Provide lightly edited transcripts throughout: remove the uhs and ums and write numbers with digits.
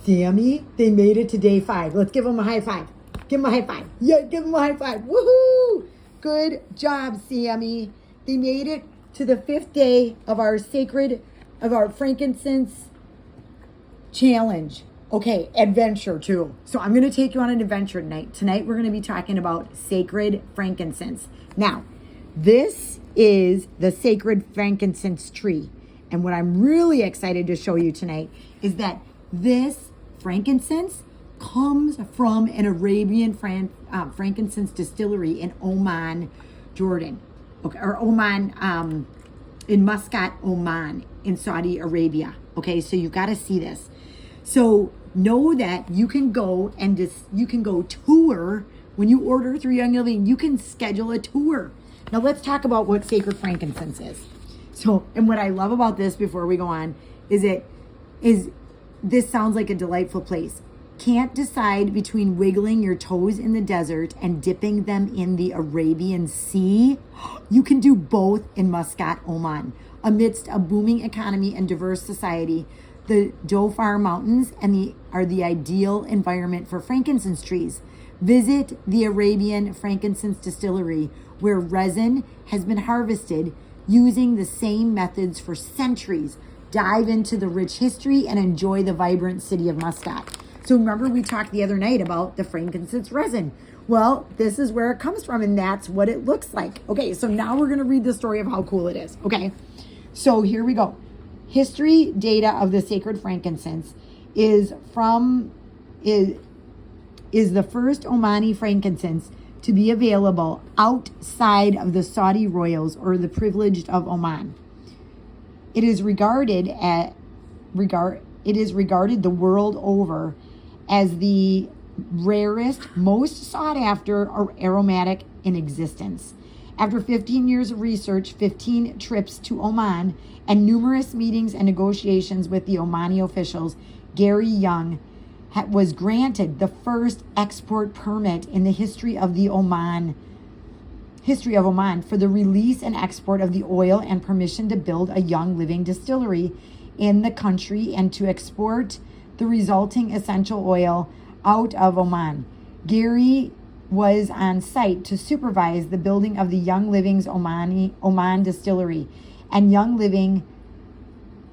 Sammy, they made it to day 5. Let's give them a high five. Give them a high five. Yeah, give them a high five. Woohoo! Good job, Sammy. They made it to the 5th day of our frankincense challenge. Okay, adventure too. So I'm going to take you on an adventure tonight. Tonight we're going to be talking about sacred frankincense. Now, this is the sacred frankincense tree. And what I'm really excited to show you tonight is that this frankincense comes from an Arabian frankincense distillery in Oman, Jordan. Okay, or Oman, in Muscat, Oman, in Saudi Arabia. Okay, so you've got to see this. So know that you can go tour when you order through Young Living. You can schedule a tour. Now let's talk about what sacred frankincense is. So, and what I love about this before we go on is this sounds like a delightful place. Can't decide between wiggling your toes in the desert and dipping them in the Arabian Sea? You can do both in Muscat, Oman. Amidst a booming economy and diverse society, the Dhofar Mountains are the ideal environment for frankincense trees. Visit the Arabian Frankincense Distillery, where resin has been harvested using the same methods for centuries. Dive into the rich history and enjoy the vibrant city of Muscat. So remember we talked the other night about the frankincense resin. Well, this is where it comes from, and that's what it looks like. Okay, so now we're going to read the story of how cool it is. Okay, so here we go. History data of the sacred frankincense is the first Omani frankincense to be available outside of the Saudi royals or the privileged of Oman. It is regarded the world over as the rarest, most sought after aromatic in existence. After 15 years of research, 15 trips to Oman, and numerous meetings and negotiations with the Omani officials, Gary Young was granted the first export permit in the history of Oman for the release and export of the oil, and permission to build a Young Living distillery in the country and to export the resulting essential oil out of Oman. Gary was on site to supervise the building of the Young Living's Oman distillery, and Young Living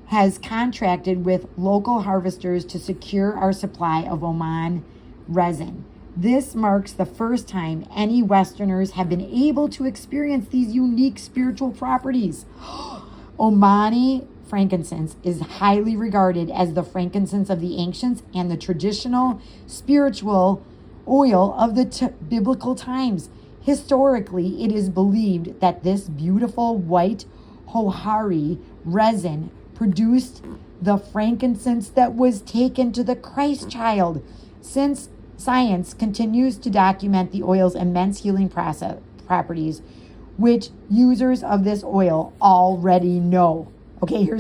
has contracted with local harvesters to secure our supply of Oman resin. This marks the first time any Westerners have been able to experience these unique spiritual properties. Omani frankincense is highly regarded as the frankincense of the ancients and the traditional spiritual oil of the biblical times. Historically, it is believed that this beautiful white Hohari resin produced the frankincense that was taken to the Christ child. Since science continues to document the oil's immense healing properties, which users of this oil already know. Okay, here's